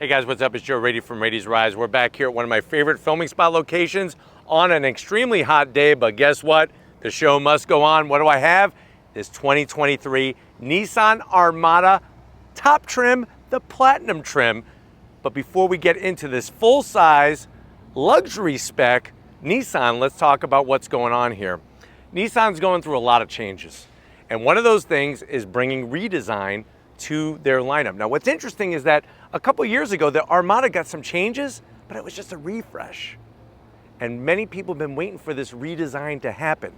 Hey guys, what's up? It's Joe Rady from Rady's Rise. We're back here at one of my favorite filming spot locations on an extremely hot day, but guess what? The show must go on. What do I have? This 2023 Nissan Armada top trim, the platinum trim. But before we get into this full-size luxury spec Nissan, let's talk about what's going on here. Nissan's going through a lot of changes, and one of those things is bringing redesign to their lineup. Now, what's interesting is that a couple years ago, the Armada got some changes, but it was just a refresh. And many people have been waiting for this redesign to happen.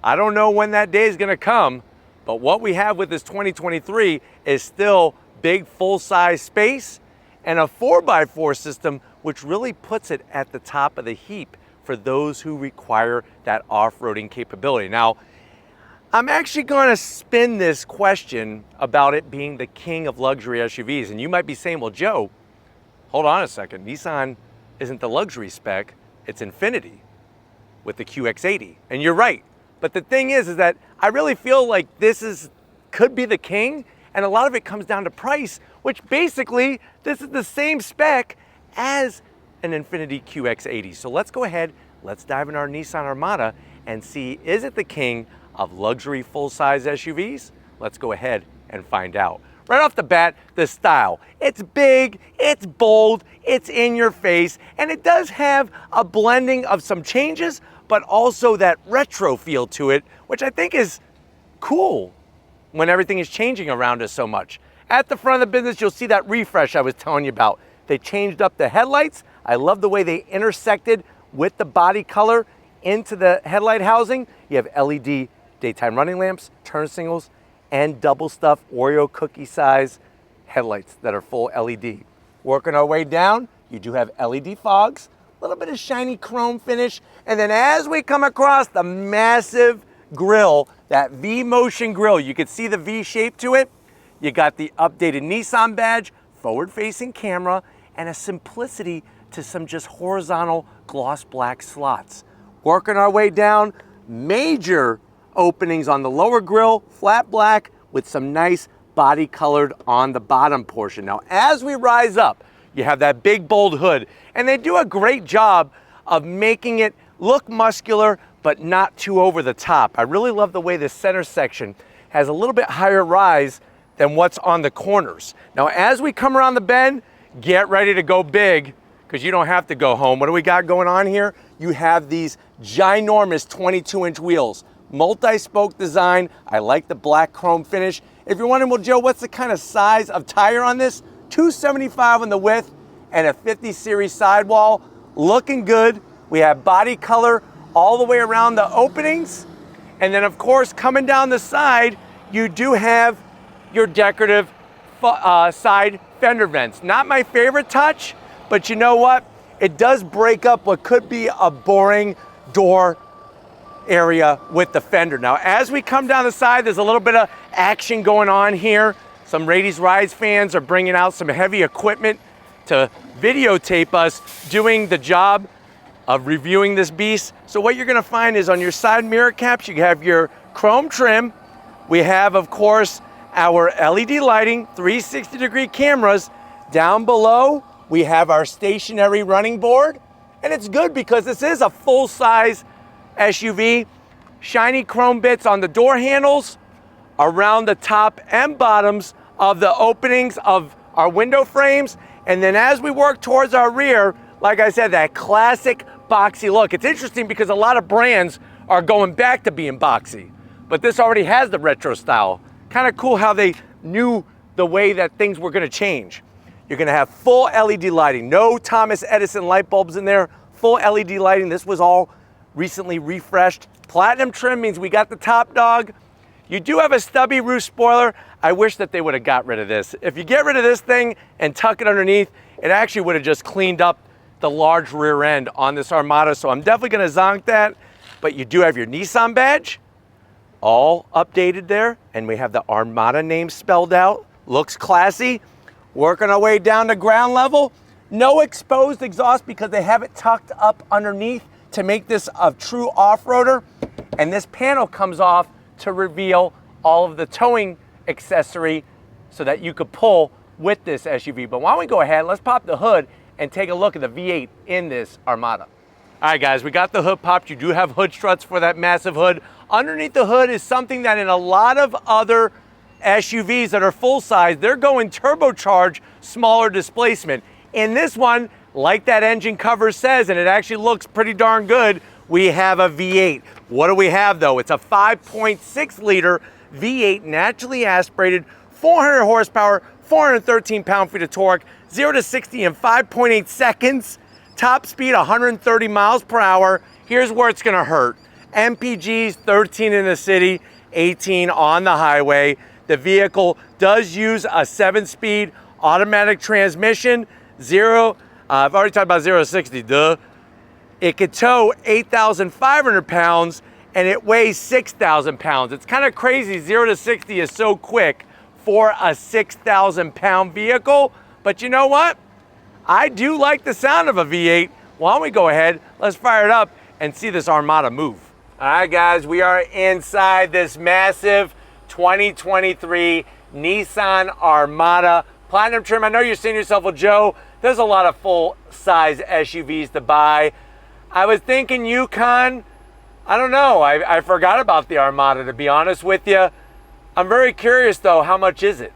I don't know when that day is gonna come, but what we have with this 2023 is still big full-size space and a 4x4 system, which really puts it at the top of the heap for those who require that off-roading capability. Now, I'm actually going to spin this question about it being the king of luxury SUVs. And you might be saying, well, Joe, hold on a second. Nissan isn't the luxury spec, it's Infiniti with the QX80. And you're right. But the thing is that I really feel like could be the king. And a lot of it comes down to price, which basically, this is the same spec as an Infiniti QX80. So let's go ahead, let's dive in our Nissan Armada and see, is it the king of luxury full-size SUVs? Let's go ahead and find out. Right off the bat, the style. It's big, it's bold, it's in your face, and it does have a blending of some changes, but also that retro feel to it, which I think is cool when everything is changing around us so much. At the front of the business, you'll see that refresh I was telling you about. They changed up the headlights. I love the way they intersected with the body color into the headlight housing. You have LED daytime running lamps, turn signals, and double stuffed Oreo cookie size headlights that are full LED. Working our way down, you do have LED fogs, a little bit of shiny chrome finish, and then as we come across the massive grille, that V-motion grille, you can see the V shape to it. You got the updated Nissan badge, forward-facing camera, and a simplicity to some just horizontal gloss black slots. Working our way down, major openings on the lower grille, flat black with some nice body colored on the bottom portion. Now, as we rise up, you have that big bold hood, and they do a great job of making it look muscular, but not too over the top. I really love the way the center section has a little bit higher rise than what's on the corners. Now, as we come around the bend, get ready to go big, because you don't have to go home. What do we got going on here? You have these ginormous 22-inch wheels. Multi-spoke design. I like the black chrome finish. If you're wondering, well, Joe, what's the kind of size of tire on this? 275 on the width and a 50 series sidewall. Looking good. We have body color all the way around the openings. And then, of course, coming down the side, you do have your decorative side fender vents. Not my favorite touch, but you know what? It does break up what could be a boring door area with the fender. Now, as we come down the side, there's a little bit of action going on here. Some Rady's Rise fans are bringing out some heavy equipment to videotape us doing the job of reviewing this beast. So what you're gonna find is on your side mirror caps, you have your chrome trim. We have, of course, our LED lighting, 360-degree cameras. Down below, we have our stationary running board. And it's good because this is a full-size SUV. Shiny chrome bits on the door handles, around the top and bottoms of the openings of our window frames. And then as we work towards our rear, like I said, that classic boxy look. It's interesting because a lot of brands are going back to being boxy, but this already has the retro style. Kind of cool how they knew the way that things were gonna change. You're gonna have full LED lighting, no Thomas Edison light bulbs in there, full LED lighting. This was all recently refreshed. Platinum trim means we got the top dog. You do have a stubby roof spoiler. I wish that they would have got rid of this. If you get rid of this thing and tuck it underneath, it actually would have just cleaned up the large rear end on this Armada. So I'm definitely gonna zonk that. But you do have your Nissan badge, all updated there. And we have the Armada name spelled out. Looks classy. Working our way down to ground level. No exposed exhaust because they have it tucked up underneath to make this a true off-roader. And this panel comes off to reveal all of the towing accessory so that you could pull with this SUV. But why don't we go ahead, let's pop the hood and take a look at the V8 in this Armada. All right, guys, we got the hood popped. You do have hood struts for that massive hood. Underneath the hood is something that in a lot of other SUVs that are full size, they're going turbocharged, smaller displacement. In this one, like that engine cover says, and it actually looks pretty darn good, we have a V8. What do we have though? It's a 5.6 liter V8 naturally aspirated, 400 horsepower, 413 pound-feet of torque, 0 to 60 in 5.8 seconds, top speed 130 miles per hour. Here's where it's gonna hurt. MPGs 13 in the city, 18 on the highway. The vehicle does use a 7-speed automatic transmission. I've already talked about 0 to 60, duh. It could tow 8,500 pounds and it weighs 6,000 pounds. It's kind of crazy, 0 to 60 is so quick for a 6,000 pound vehicle. But you know what? I do like the sound of a V8. Why don't we go ahead, let's fire it up and see this Armada move. All right, guys, we are inside this massive 2023 Nissan Armada. Platinum trim. I know you're saying to yourself, well, Joe, there's a lot of full-size SUVs to buy. I was thinking Yukon. I don't know. I forgot about the Armada, to be honest with you. I'm very curious, though, how much is it?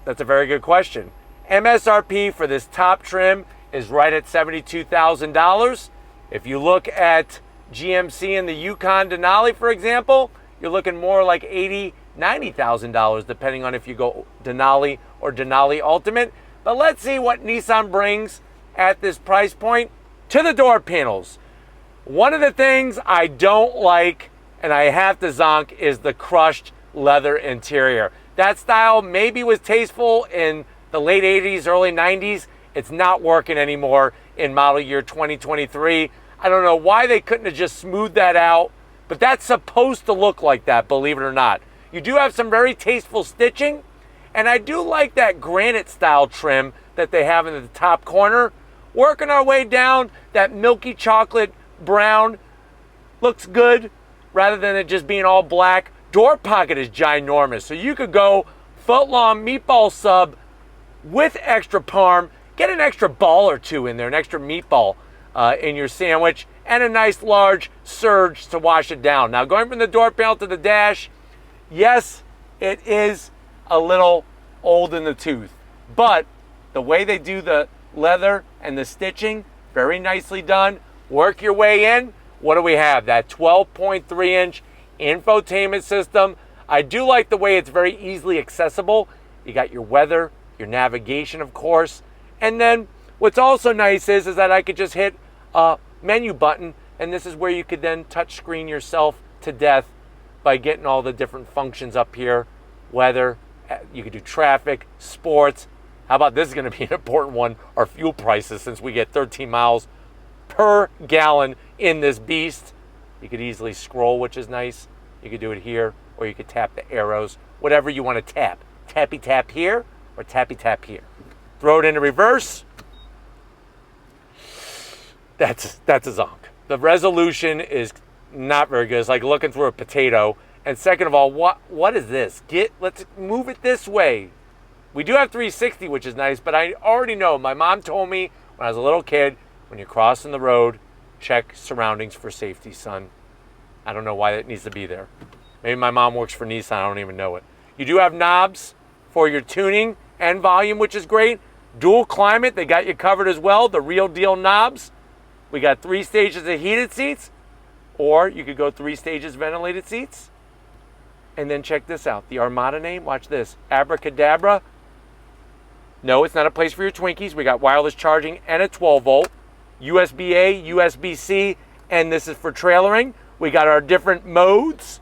That's a very good question. MSRP for this top trim is right at $72,000. If you look at GMC and the Yukon Denali, for example, you're looking more like $80,000, $90,000, depending on if you go Denali or Denali Ultimate. But let's see what Nissan brings at this price point. To the door panels. One of the things I don't like, and I have to zonk, is the crushed leather interior. That style maybe was tasteful in the late 80s, early 90s. It's not working anymore in model year 2023. I don't know why they couldn't have just smoothed that out, but that's supposed to look like that, believe it or not. You do have some very tasteful stitching, and I do like that granite style trim that they have in the top corner. Working our way down, that milky chocolate brown looks good rather than it just being all black. Door pocket is ginormous, so you could go foot-long meatball sub with extra parm, get an extra ball or two in there, an extra meatball in your sandwich, and a nice large surge to wash it down. Now, going from the door panel to the dash, yes, it is a little old in the tooth, but the way they do the leather and the stitching, very nicely done. Work your way in. What do we have? That 12.3-inch infotainment system. I do like the way it's very easily accessible. You got your weather, your navigation, of course. And then what's also nice is that I could just hit a menu button, and this is where you could then touch screen yourself to death by getting all the different functions up here. Weather, you could do traffic, sports. How about this is going to be an important one, our fuel prices, since we get 13 miles per gallon in this beast. You could easily scroll, which is nice. You could do it here, or you could tap the arrows, whatever you want to tap. Tappy tap here, or tappy tap here. Throw it into reverse. That's a zonk. The resolution is not very good. It's like looking through a potato. And second of all, what is this? Let's move it this way. We do have 360, which is nice, but I already know. My mom told me when I was a little kid, when you're crossing the road, check surroundings for safety, son. I don't know why that needs to be there. Maybe my mom works for Nissan, I don't even know it. You do have knobs for your tuning and volume, which is great. Dual climate, they got you covered as well, the real deal knobs. We got 3 stages of heated seats, or you could go 3 stages ventilated seats. And then check this out, the Armada name, watch this, Abracadabra. No, it's not a place for your Twinkies. We got wireless charging and a 12-volt, USB-A, USB-C, and this is for trailering. We got our different modes,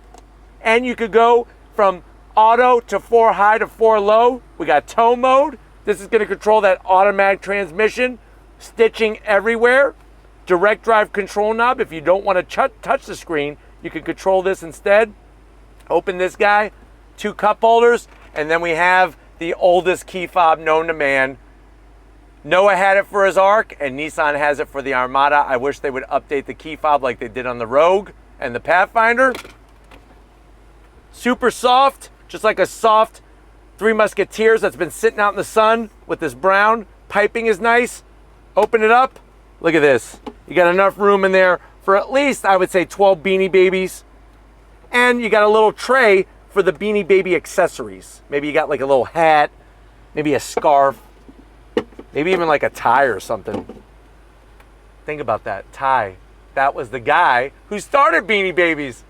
and you could go from auto to 4 high to 4 low. We got tow mode. This is going to control that automatic transmission, stitching everywhere. Direct drive control knob. If you don't want to touch the screen, you can control this instead. Open this guy, 2 cup holders, and then we have the oldest key fob known to man. Noah had it for his Arc, and Nissan has it for the Armada. I wish they would update the key fob like they did on the Rogue and the Pathfinder. Super soft, just like a soft Three Musketeers that's been sitting out in the sun with this brown. Piping is nice. Open it up. Look at this. You got enough room in there for at least, I would say, 12 Beanie Babies. And you got a little tray for the Beanie Baby accessories. Maybe you got like a little hat, maybe a scarf, maybe even like a tie or something. Think about that, tie. That was the guy who started Beanie Babies.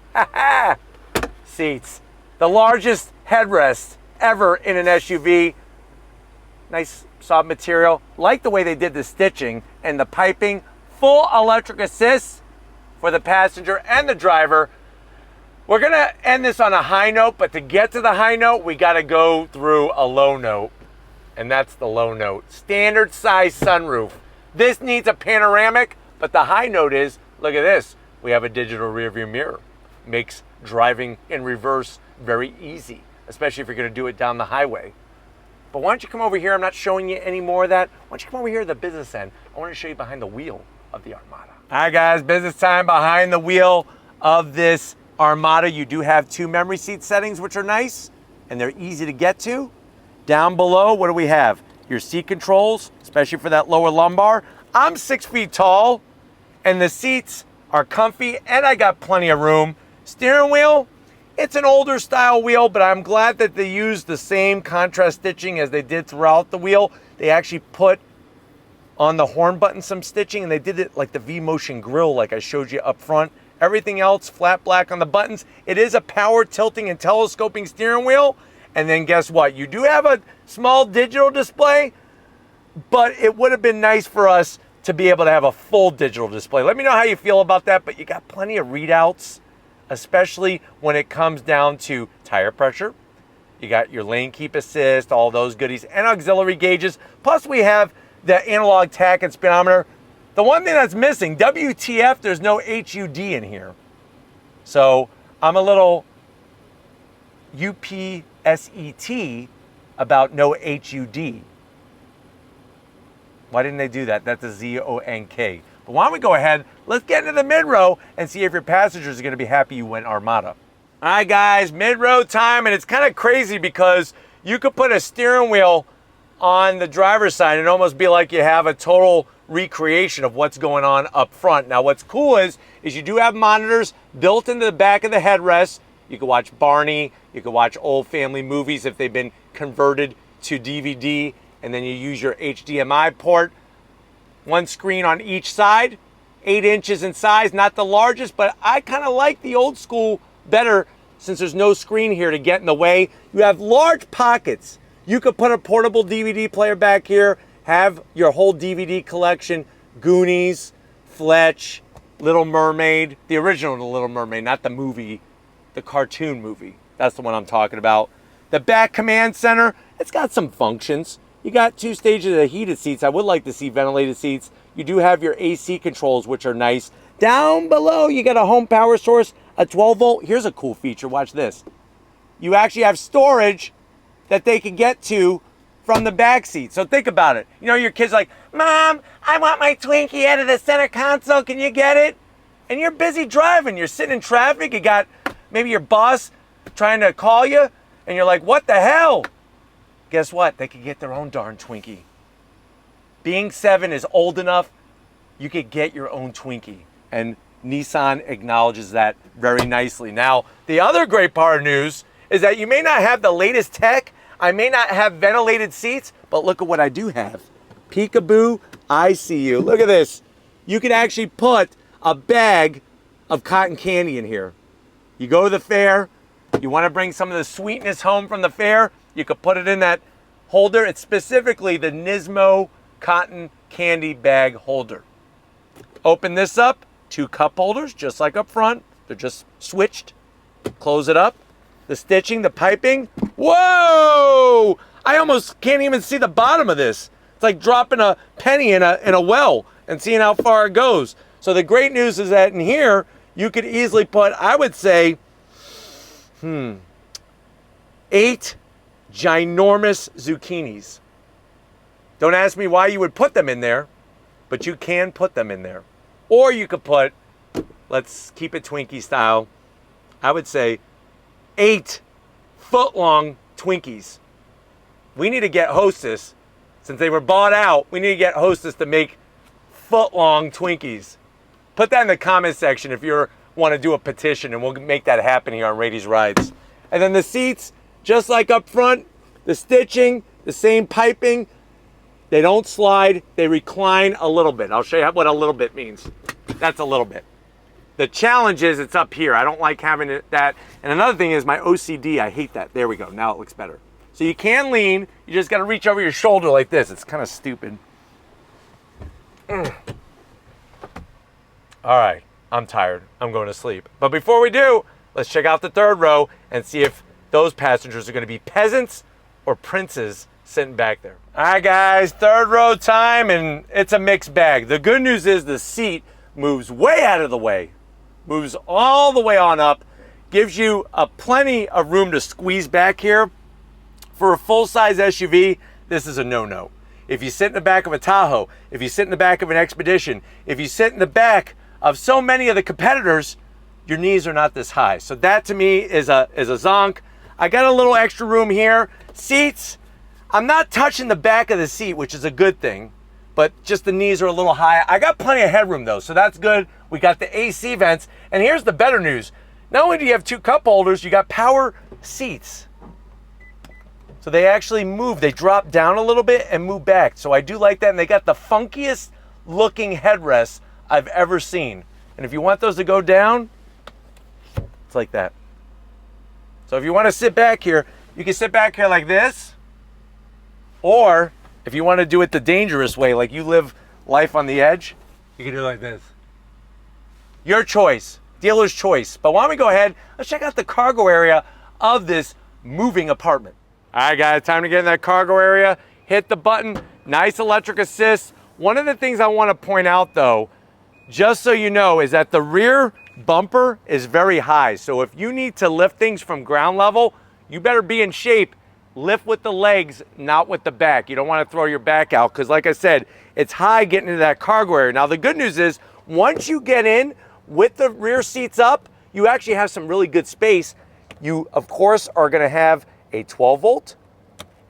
Seats. The largest headrest ever in an SUV. Nice soft material. Like the way they did the stitching and the piping. Full electric assist for the passenger and the driver. We're gonna end this on a high note, but to get to the high note, we gotta go through a low note. And that's the low note. Standard size sunroof. This needs a panoramic, but the high note is, look at this. We have a digital rear view mirror. Makes driving in reverse very easy, especially if you're gonna do it down the highway. But why don't you come over here? I'm not showing you any more of that. Why don't you come over here to the business end? I wanna show you behind the wheel of the Armada. All right guys, business time behind the wheel of this Armada. You do have 2 memory seat settings, which are nice, and they're easy to get to. Down below, what do we have? Your seat controls, especially for that lower lumbar. I'm 6 feet tall, and the seats are comfy, and I got plenty of room. Steering wheel, it's an older style wheel, but I'm glad that they used the same contrast stitching as they did throughout the wheel. They actually put on the horn button some stitching, and they did it like the V-Motion grill like I showed you up front. Everything else flat black on the buttons. It is a power tilting and telescoping steering wheel. And then guess what? You do have a small digital display, but it would have been nice for us to be able to have a full digital display. Let me know how you feel about that, but you got plenty of readouts, especially when it comes down to tire pressure. You got your lane keep assist, all those goodies, and auxiliary gauges. Plus we have the analog tach and speedometer. The one thing that's missing, WTF, there's no HUD in here. So I'm a little UPSET about no HUD. Why didn't they do that? That's a ZONK. But why don't we go ahead, let's get into the mid-row and see if your passengers are gonna be happy you went Armada. All right guys, mid-row time, and it's kind of crazy because you could put a steering wheel on the driver's side and almost be like you have a total recreation of what's going on up front. Now what's cool is you do have monitors built into the back of the headrest. You can watch Barney, you can watch old family movies if they've been converted to DVD, and then you use your HDMI port. One screen on each side, 8 inches in size, not the largest, but I kind of like the old school better since there's no screen here to get in the way. You have large pockets. You could put a portable DVD player back here, have your whole DVD collection, Goonies, Fletch, Little Mermaid, the original Little Mermaid, not the movie, the cartoon movie. That's the one I'm talking about. The back command center, it's got some functions. You got 2 stages of heated seats. I would like to see ventilated seats. You do have your AC controls, which are nice. Down below, you got a home power source, a 12 volt. Here's a cool feature, watch this. You actually have storage that they can get to from the back seat. So think about it. You know, your kid's like, Mom, I want my Twinkie out of the center console. Can you get it? And you're busy driving. You're sitting in traffic. You got maybe your boss trying to call you, and you're like, what the hell? Guess what? They could get their own darn Twinkie. Being 7 is old enough, you could get your own Twinkie. And Nissan acknowledges that very nicely. Now, the other great part of news is that you may not have the latest tech. I may not have ventilated seats, but look at what I do have. Peekaboo, I see you. Look at this. You can actually put a bag of cotton candy in here. You go to the fair, you want to bring some of the sweetness home from the fair, you could put it in that holder. It's specifically the Nismo cotton candy bag holder. Open this up, 2 cup holders, just like up front. They're just switched. Close it up. The stitching, the piping. Whoa! I almost can't even see the bottom of this. It's like dropping a penny in a well and seeing how far it goes. So the great news is that in here, you could easily put, I would say, 8 ginormous zucchinis. Don't ask me why you would put them in there, but you can put them in there. Or you could put, let's keep it Twinkie style, I would say 8 foot-long Twinkies. we need to get Hostess, since they were bought out, we need to get Hostess to make foot-long Twinkies. Put that in the comment section if you want to do a petition, and we'll make that happen here on Rady's Rides. And then the seats, just like up front, the stitching, the same piping, they don't slide, they recline a little bit. I'll show you what a little bit means. That's a little bit. The challenge is it's up here. I don't like having that. And another thing is my OCD, I hate that. There we go, now it looks better. So you can lean, you just gotta reach over your shoulder like this. It's kind of stupid. All right, I'm tired, I'm going to sleep. But before we do, let's check out the third row and see if those passengers are gonna be peasants or princes sitting back there. All right guys, third row time, and it's a mixed bag. The good news is the seat moves way out of the way, moves all the way on up, gives you plenty of room to squeeze back here. For a full-size SUV, this is a no-no. If you sit in the back of a Tahoe, if you sit in the back of an Expedition, if you sit in the back of so many of the competitors, your knees are not this high. So that to me is a zonk. I got a little extra room here. Seats, I'm not touching the back of the seat, which is a good thing, but just the knees are a little high. I got plenty of headroom though, so that's good. We got the AC vents, and here's the better news. Not only do you have two cup holders, you got power seats. So they actually move, they drop down a little bit and move back. So I do like that, and they got the funkiest looking headrests I've ever seen. And if you want those to go down, it's like that. So if you want to sit back here, you can sit back here like this, or if you want to do it the dangerous way, like you live life on the edge, you can do it like this. Your choice, dealer's choice. But why don't we go ahead, let's check out the cargo area of this moving apartment. All right guys, time to get in that cargo area. Hit the button, nice electric assist. One of the things I want to point out though, just so you know, is that the rear bumper is very high. So if you need to lift things from ground level, you better be in shape. Lift with the legs, not with the back. You don't want to throw your back out because like I said, it's high getting into that cargo area. Now the good news is, once you get in with the rear seats up, you actually have some really good space. You, of course, are going to have a 12 volt.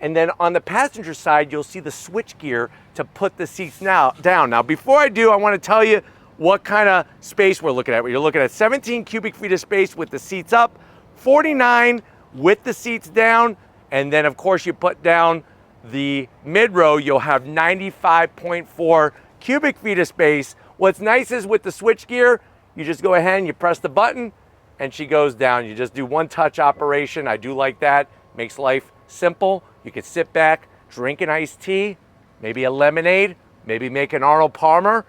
And then on the passenger side, you'll see the switch gear to put the seats down. Now, before I do, I want to tell you what kind of space we're looking at. You're looking at 17 cubic feet of space with the seats up, 49 with the seats down, and then of course you put down the mid row, you'll have 95.4 cubic feet of space. What's nice is with the switch gear, you just go ahead and you press the button and she goes down. You just do one touch operation. I do like that. Makes life simple. You can sit back, drink an iced tea, maybe a lemonade, maybe make an Arnold Palmer,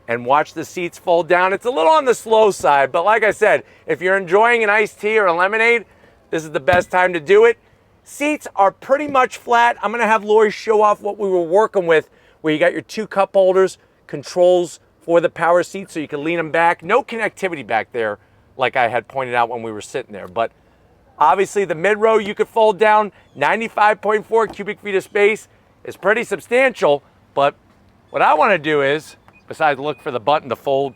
and watch the seats fold down. It's a little on the slow side, but like I said, if you're enjoying an iced tea or a lemonade, this is the best time to do it. Seats are pretty much flat. I'm gonna have Lori show off what we were working with, where you got your two cup holders, controls for the power seats so you can lean them back. No connectivity back there, like I had pointed out when we were sitting there, but obviously the mid row you could fold down. 95.4 cubic feet of space is pretty substantial, but what I wanna do is, besides look for the button to fold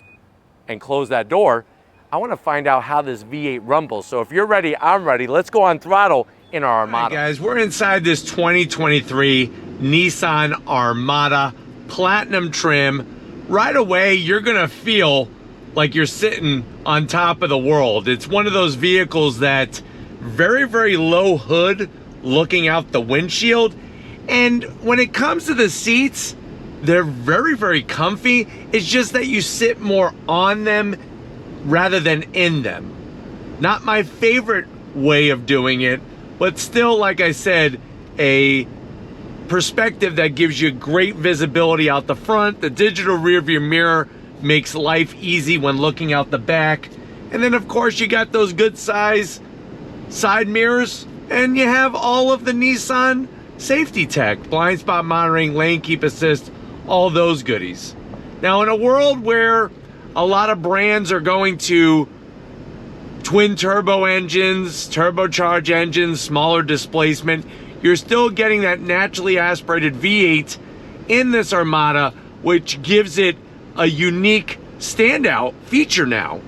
and close that door, I wanna find out how this V8 rumbles. So if you're ready, I'm ready. Let's go on throttle in our Armada. All right, guys, we're inside this 2023 Nissan Armada Platinum trim. Right away, you're gonna feel like you're sitting on top of the world. It's one of those vehicles that very, very low hood looking out the windshield. And when it comes to the seats, they're very, very comfy. It's just that you sit more on them rather than in them. Not my favorite way of doing it, but still, like I said, a perspective that gives you great visibility out the front. The digital rear view mirror makes life easy when looking out the back. And then of course you got those good size side mirrors, and you have all of the Nissan safety tech, blind spot monitoring, lane keep assist, all those goodies. Now in a world where a lot of brands are going to twin turbo engines, turbocharged engines, smaller displacement, you're still getting that naturally aspirated V8 in this Armada, which gives it a unique standout feature now.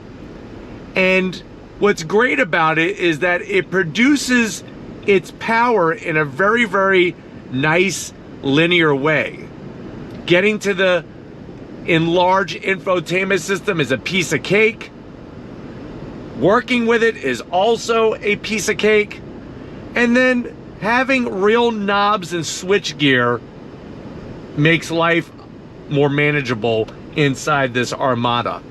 And what's great about it is that it produces its power in a very, very nice linear way. Getting to the enlarged infotainment system is a piece of cake. Working with it is also a piece of cake. And then having real knobs and switch gear makes life more manageable inside this Armada.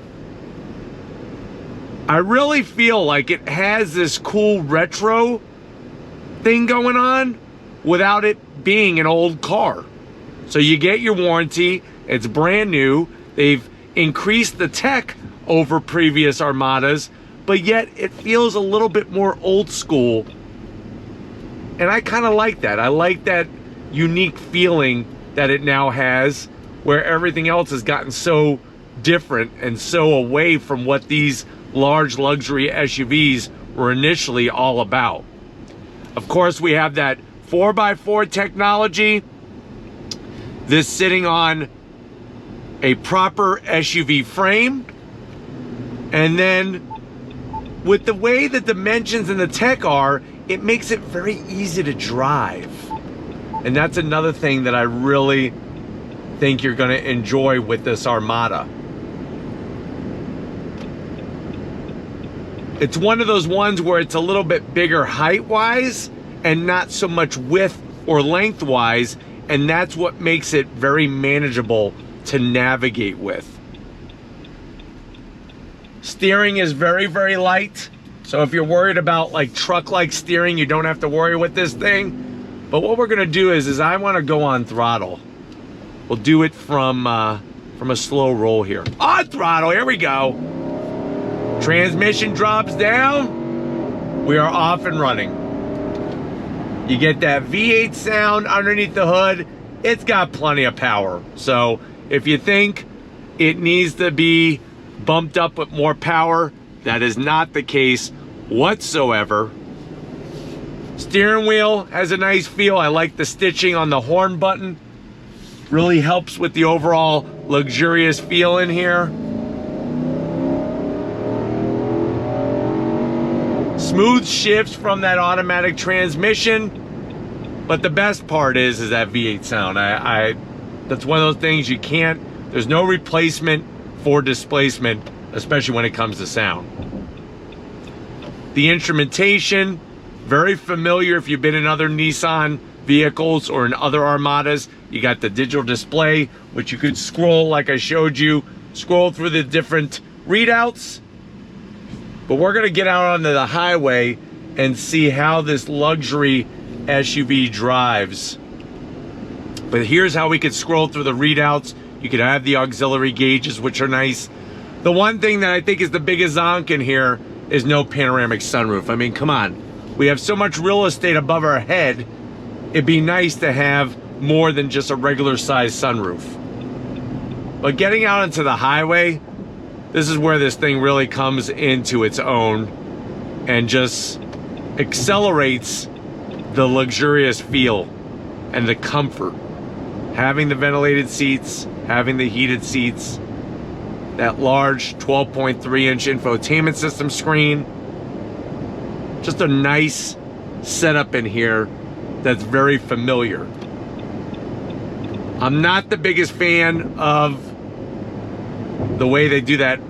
I really feel like it has this cool retro thing going on without it being an old car. So you get your warranty, it's brand new, they've increased the tech over previous Armadas, but yet it feels a little bit more old school. And I kind of like that. I like that unique feeling that it now has, where everything else has gotten so different and so away from what these large luxury SUVs were initially all about. Of course, we have that 4x4 technology. This sitting on a proper SUV frame. And then with the way the dimensions and the tech are, it makes it very easy to drive. And that's another thing that I really think you're going to enjoy with this Armada. It's one of those ones where it's a little bit bigger height-wise and not so much width or length-wise, and that's what makes it very manageable to navigate with. Steering is very, very light, so if you're worried about like truck-like steering, you don't have to worry with this thing. But what we're gonna do is I wanna go on throttle. We'll do it from a slow roll here. On throttle, here we go. Transmission drops down. We are off and running. You get that V8 sound underneath the hood. It's got plenty of power. So if you think it needs to be bumped up with more power, that is not the case whatsoever. Steering wheel has a nice feel. I like the stitching on the horn button. Really helps with the overall luxurious feel in here. Smooth shifts from that automatic transmission. But the best part is that V8 sound. That's one of those things you can't, there's no replacement for displacement, especially when it comes to sound. The instrumentation, very familiar if you've been in other Nissan vehicles or in other Armadas. You got the digital display, which you could scroll like I showed you, scroll through the different readouts. But we're gonna get out onto the highway and see how this luxury SUV drives. But here's how we could scroll through the readouts. You could have the auxiliary gauges, which are nice. The one thing that I think is the biggest zonk in here is no panoramic sunroof. I mean, come on. We have so much real estate above our head. It'd be nice to have more than just a regular size sunroof. But getting out into the highway, this is where this thing really comes into its own and just accelerates the luxurious feel and the comfort. Having the ventilated seats, having the heated seats, that large 12.3-inch infotainment system screen. Just a nice setup in here that's very familiar. I'm not the biggest fan of the way they do that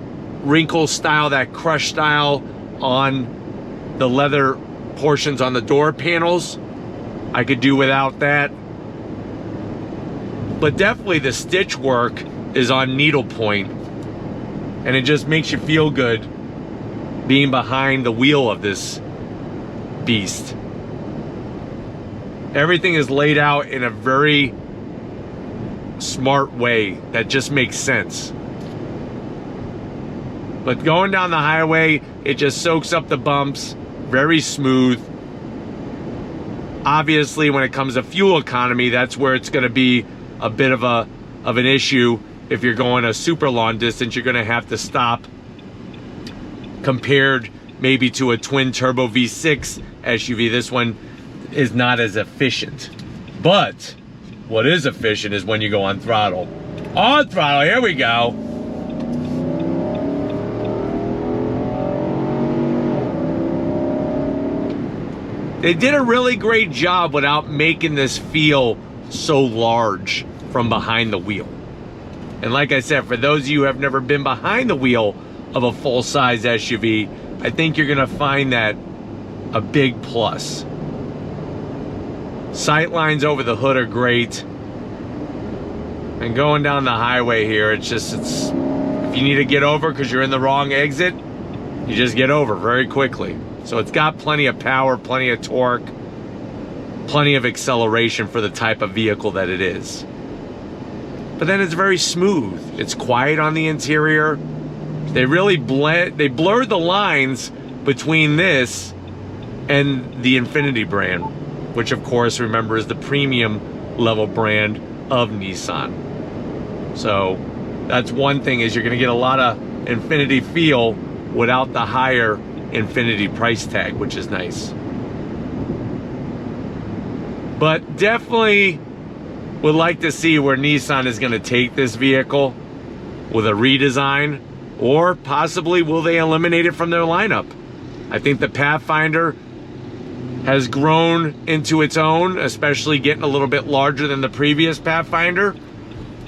wrinkle style, that crush style on the leather portions on the door panels. I could do without that. But definitely the stitch work is on needlepoint, and it just makes you feel good being behind the wheel of this beast. Everything is laid out in a very smart way that just makes sense. But going down the highway, it just soaks up the bumps, very smooth. Obviously, when it comes to fuel economy, that's where it's going to be a bit of an issue. If you're going a super long distance, you're going to have to stop, compared maybe to a twin turbo V6 SUV. This one is not as efficient. But what is efficient is when you go on throttle. On throttle, here we go. They did a really great job without making this feel so large from behind the wheel. And like I said, for those of you who have never been behind the wheel of a full-size SUV, I think you're gonna find that a big plus. Sight lines over the hood are great. And going down the highway here, if you need to get over because you're in the wrong exit, you just get over very quickly. So it's got plenty of power, plenty of torque, plenty of acceleration for the type of vehicle that it is. But then it's very smooth. It's quiet on the interior. They really blurred the lines between this and the Infiniti brand, which of course, remember, is the premium level brand of Nissan. So that's one thing, is you're gonna get a lot of Infiniti feel without the higher Infiniti price tag, which is nice. But definitely would like to see where Nissan is going to take this vehicle with a redesign, or possibly will they eliminate it from their lineup. I think the Pathfinder has grown into its own, especially getting a little bit larger than the previous Pathfinder.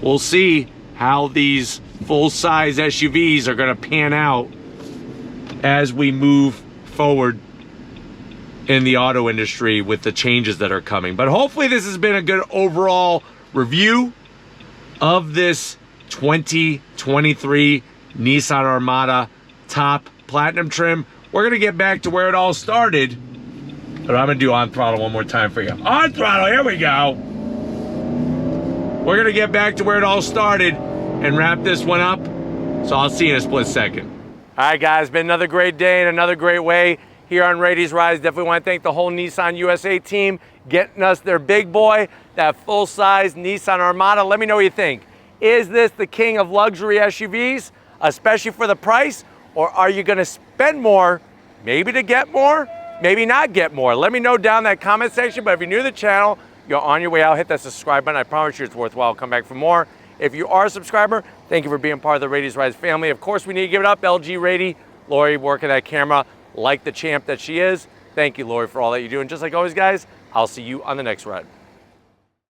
We'll see how these full-size SUVs are going to pan out as we move forward in the auto industry with the changes that are coming. But hopefully this has been a good overall review of this 2023 Nissan Armada top platinum trim. We're gonna get back to where it all started, but I'm gonna do on throttle one more time for you. On throttle, here we go. We're gonna get back to where it all started and wrap this one up. So I'll see you in a split second. All right, guys, been another great day and another great way here on Rady's Rise. Definitely want to thank the whole Nissan USA team getting us their big boy, that full-size Nissan Armada. Let me know what you think. Is this the king of luxury SUVs, especially for the price? Or are you going to spend more, maybe to get more, maybe not get more? Let me know down in that comment section. But if you're new to the channel, you're on your way out, hit that subscribe button. I promise you it's worthwhile. Come back for more. If you are a subscriber, thank you for being part of the Rady's Rise family. Of course, we need to give it up. LG Rady, Lori working that camera like the champ that she is. Thank you, Lori, for all that you do. And just like always, guys, I'll see you on the next ride.